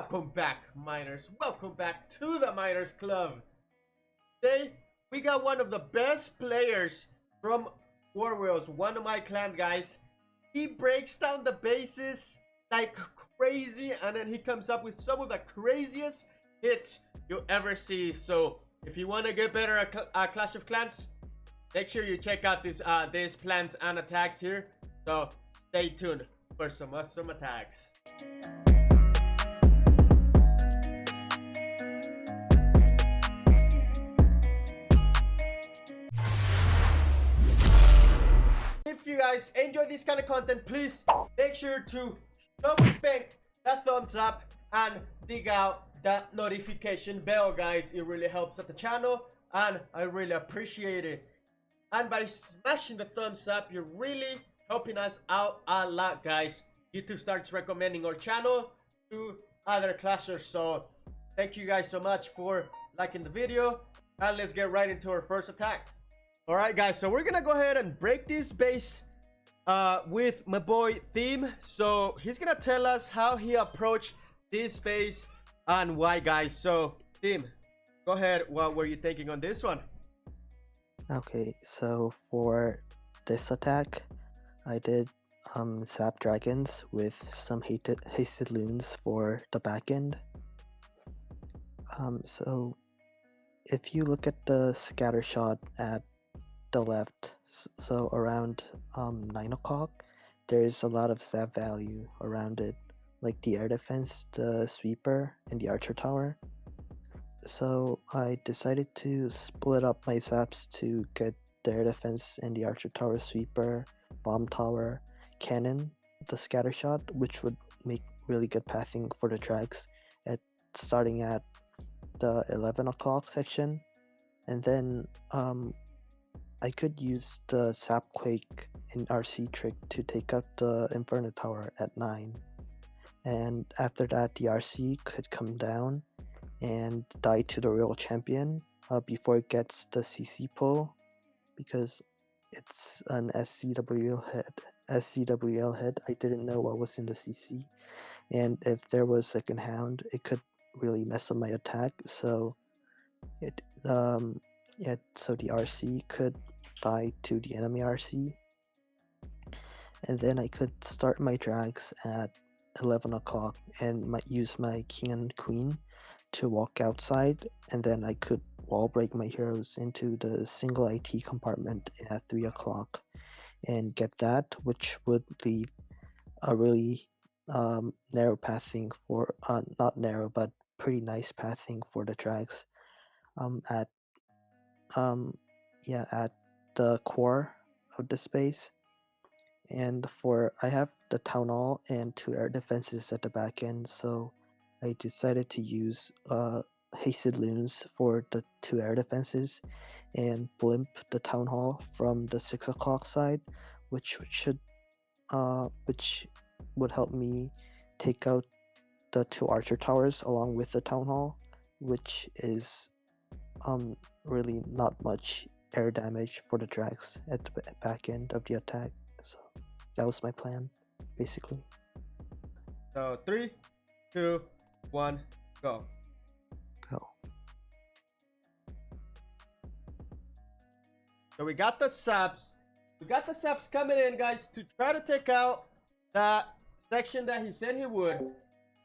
Welcome back, miners. Welcome back to the Miners Club. Today, we got one of the best players from War Wheels, one of my clan guys. He breaks down the bases like crazy, and then he comes up with some of the craziest hits you'll ever see. So, if you want to get better at Clash of Clans, make sure you check out these plans and attacks here. So, stay tuned for some awesome attacks. If you guys enjoy this kind of content, please make sure to show respect, that thumbs up, and dig out that notification bell, guys. It really helps out the channel, and I really appreciate it. And by smashing the thumbs up, you're really helping us out a lot, guys. YouTube starts recommending our channel to other clashers. So thank you guys so much for liking the video, and let's get right into our first attack. All right, guys, so we're gonna go ahead and break this base with my boy Theme. So he's gonna tell us how he approached this base and why, guys. So Theme, go ahead. What were you thinking on this one? Okay, so for this attack, I did zap dragons with some hasted loons for the back end. So if you look at the scatter shot at the left, so around 9 o'clock, there's a lot of zap value around it, like the air defense, the sweeper, and the archer tower. So I decided to split up my zaps to get the air defense and the archer tower, sweeper, bomb tower, cannon, the scatter shot, which would make really good pathing for the drags starting at the 11 o'clock section. And then I could use the Zap Quake in RC trick to take out the Inferno Tower at 9. And after that, the RC could come down and die to the Royal Champion before it gets the CC pull, because it's an SCWL head. I didn't know what was in the CC, and if there was second hound, it could really mess up my attack. So so the RC could die to the enemy RC, and then I could start my drags at 11 o'clock and use my king and queen to walk outside, and then I could wall break my heroes into the single IT compartment at 3 o'clock and get that, which would leave a really narrow pathing for not narrow but pretty nice pathing for the drags at the core of the space. And I have the town hall and 2 air defenses at the back end, so I decided to use hasted loons for the 2 air defenses and blimp the town hall from the 6 o'clock side, which would help me take out the 2 archer towers along with the town hall, which is really not much air damage for the drags at the back end of the attack. So that was my plan, basically. So 3, 2, 1, go. So we got the saps. Coming in, guys, to try to take out that section that he said he would.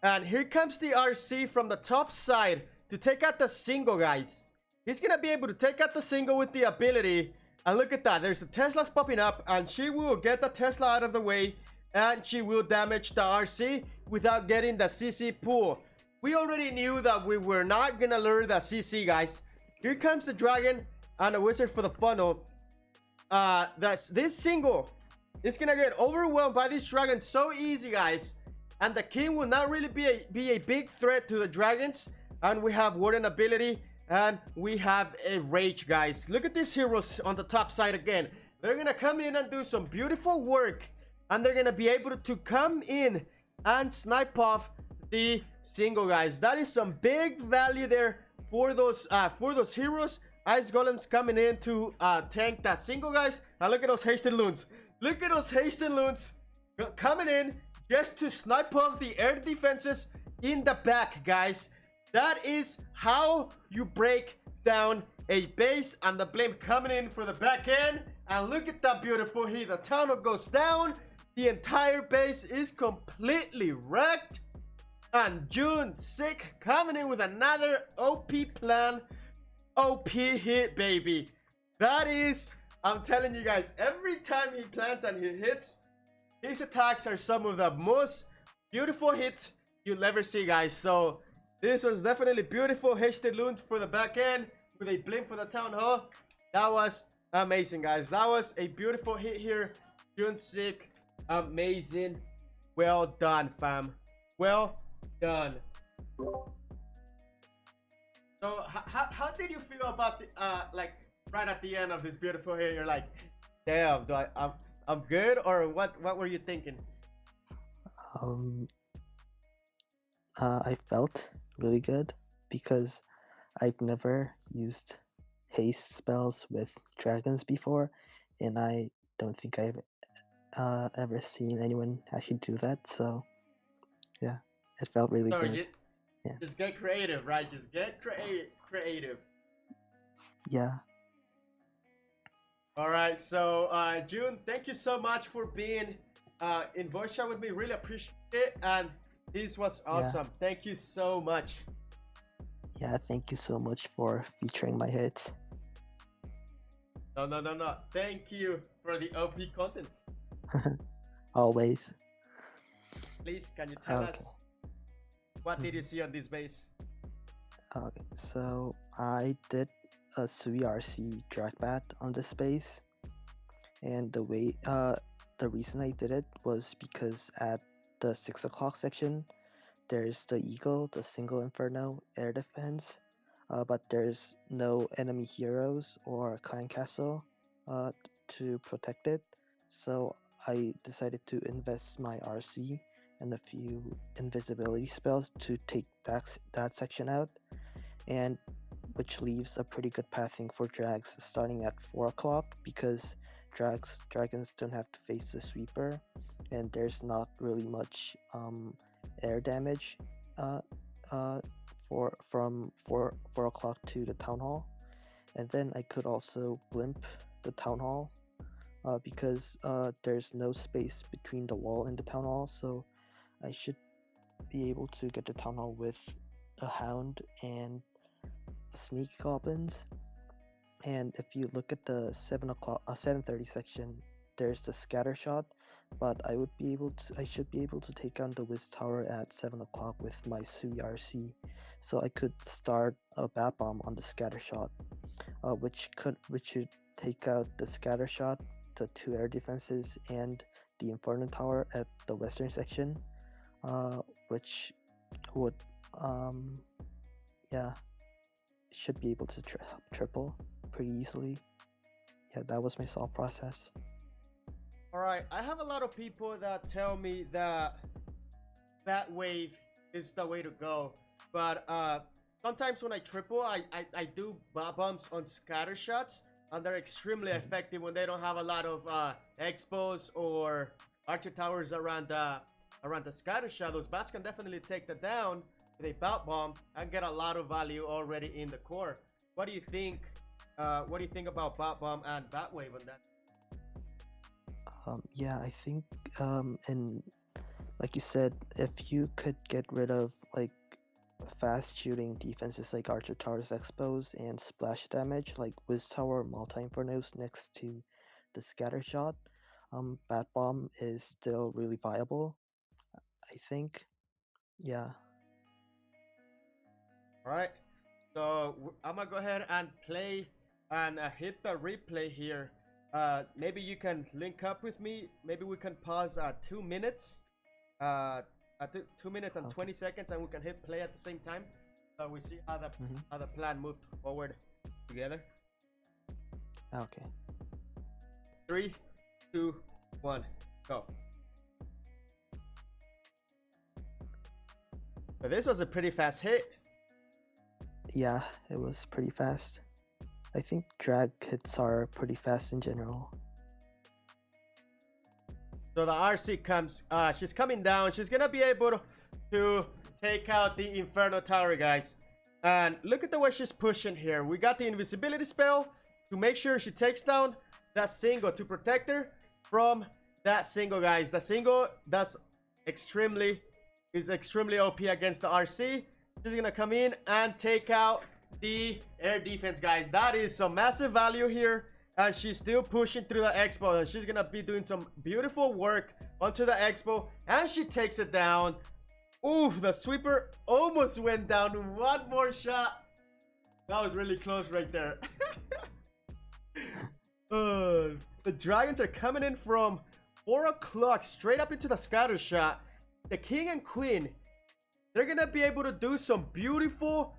And here comes the RC from the top side to take out the single, guys. He's gonna be able to take out the single with the ability. And look at that, there's a Tesla's popping up, and she will get the Tesla out of the way, and she will damage the RC without getting the CC pull. We already knew that we were not gonna lure the CC, guys. Here comes the dragon and the wizard for the funnel. This single is gonna get overwhelmed by this dragon so easy, guys. And the king will not really be a big threat to the dragons. And we have warden ability, and we have a rage, guys. Look at these heroes on the top side again. They're gonna come in and do some beautiful work, and they're gonna be able to come in and snipe off the single, guys. That is some big value there for those heroes. Ice golems coming in to tank that single, guys. Now look at those hasted loons. Coming in just to snipe off the air defenses in the back, guys. That is how you break down a base, and the blimp coming in for the back end. And look at that beautiful hit. The tunnel goes down. The entire base is completely wrecked. And June Sick coming in with another OP plan. OP hit, baby. That is, I'm telling you guys, every time he plants and he hits, his attacks are some of the most beautiful hits you'll ever see, guys. So this was definitely beautiful. Hasted loons for the back end with a blimp for the town hall. That was amazing, guys. That was a beautiful hit here. June Sick, amazing. Well done, fam. Well done. So how did you feel about the like right at the end of this beautiful hit? You're like, damn, I'm good, or what were you thinking? I felt really good because I've never used haste spells with dragons before, and I don't think I've ever seen anyone actually do that. So yeah, it felt really So good. Yeah. Just get creative, right? Just get creative. Yeah. All right, so June, thank you so much for being in voice chat with me. Really appreciate it, and this was awesome. Yeah. Thank you so much. Yeah, thank you so much for featuring my hits. No. Thank you for the OP content. Always. Please, can you tell us what did you see on this base? Okay, so I did a Sui RC drag bat on this base, and the reason I did it was because at the 6 o'clock section there's the Eagle, the single Inferno air defense, but there's no enemy heroes or clan castle to protect it, so I decided to invest my RC and a few invisibility spells to take that section out, and which leaves a pretty good pathing for drags starting at 4 o'clock because dragons don't have to face the sweeper, and there's not really much air damage from 4 o'clock to the town hall. And then I could also blimp the town hall because there's no space between the wall and the town hall, so I should be able to get the town hall with a hound and sneak goblins. And if you look at the 7:30 section, there's the scatter shot, but I should be able to take on the Wiz Tower at 7 o'clock with my Sui RC, so I could start a bat bomb on the scatter shot, which should take out the scatter shot, the 2 air defenses, and the Inferno Tower at the western section, which would should be able to triple pretty easily. Yeah, that was my solve process. Alright, I have a lot of people that tell me that that wave is the way to go, but sometimes when I triple, I do bat bombs on scatter shots, and they're extremely effective when they don't have a lot of expos or archer towers around the scatter shot. Those bats can definitely take that down with a bat bomb and get a lot of value already in the core. What do you think? What do you think about bat bomb and bat wave on that? Yeah, I think and like you said, if you could get rid of like fast shooting defenses like archer towers expos and splash damage like Wiz Tower multi-infernos next to the scatter shot, bat bomb is still really viable, I think. Yeah. Alright, so I'm gonna go ahead and play and hit the replay here. Maybe you can link up with me. Maybe we can pause at 2 minutes. At 2 minutes and 20 seconds, and we can hit play at the same time. So we see how the plan moved forward together. Okay. 3, 2, 1, go. So this was a pretty fast hit. Yeah, it was pretty fast. I think drag hits are pretty fast in general. So the RC comes, she's coming down. She's gonna be able to take out the Inferno Tower, guys. And look at the way she's pushing here. We got the invisibility spell to make sure she takes down that single to protect her from that single, guys. The single is extremely OP against the RC. She's gonna come in and take out the air defense, guys. That is some massive value here, and she's still pushing through the expo, and she's gonna be doing some beautiful work onto the expo, and she takes it down. Oof, the sweeper almost went down. One more shot. That was really close right there. The dragons are coming in from 4 o'clock straight up into the scatter shot. The king and queen, they're gonna be able to do some beautiful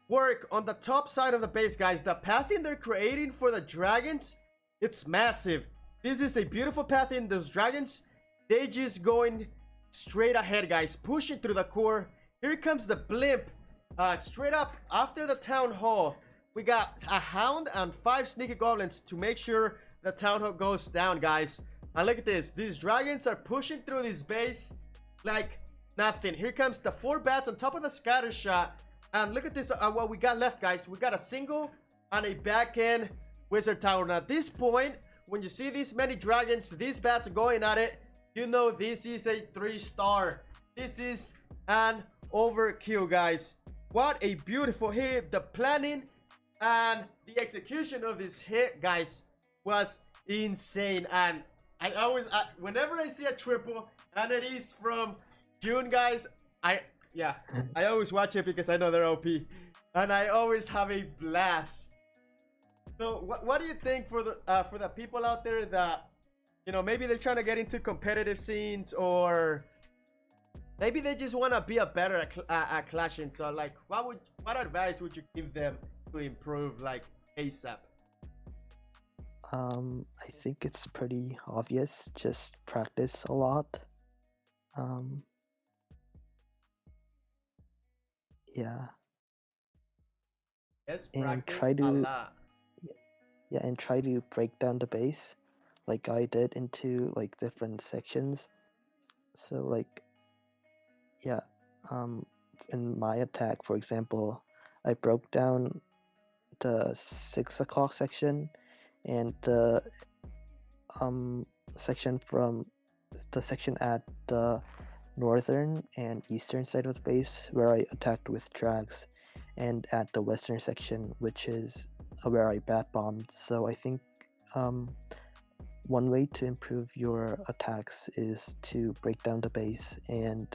work on the top side of the base, guys. The pathing they're creating for the dragons, it's massive. This is a beautiful pathing. Those dragons, they just going straight ahead, guys, pushing through the core. Here comes the blimp, straight up after the town hall. We got a hound and 5 sneaky goblins to make sure the town hall goes down, guys. And look at this, these dragons are pushing through this base like nothing. Here comes the 4 bats on top of the scatter shot. And look at this, what we got left, guys. We got a single and a back end wizard tower. Now at this point, when you see these many dragons, these bats going at it, you know this is a 3-star. This is an overkill, guys. What a beautiful hit. The planning and the execution of this hit, guys, was insane. And I always, whenever I see a triple and it is from June, guys, I always watch it because I know they're OP, and I always have a blast. So what do you think for the people out there that, you know, maybe they're trying to get into competitive scenes, or maybe they just want to be a better at clashing? So like, what advice would you give them to improve like ASAP? I think it's pretty obvious. Just practice a lot. Yeah. Yes, And practice try a to lot. and try to break down the base like I did into like different sections. So like, yeah, in my attack, for example, I broke down the 6 o'clock section and the section at the northern and eastern side of the base where I attacked with drags, and at the western section, which is where I bat bombed. So I think one way to improve your attacks is to break down the base, and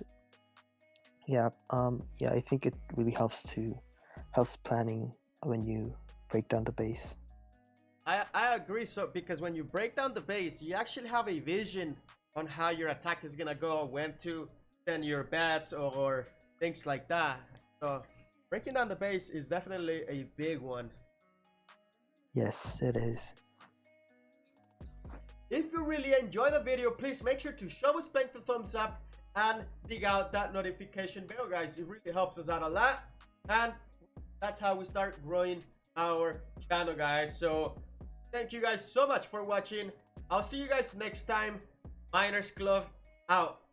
I think it really helps planning when you break down the base. I agree. So because when you break down the base, you actually have a vision on how your attack is gonna go, when to send your bats or things like that. So breaking down the base is definitely a big one. Yes, it is. If you really enjoy the video, please make sure to show us the thumbs up and dig out that notification bell, guys. It really helps us out a lot, and that's how we start growing our channel, guys. So thank you guys so much for watching. I'll see you guys next time. Miners Club out.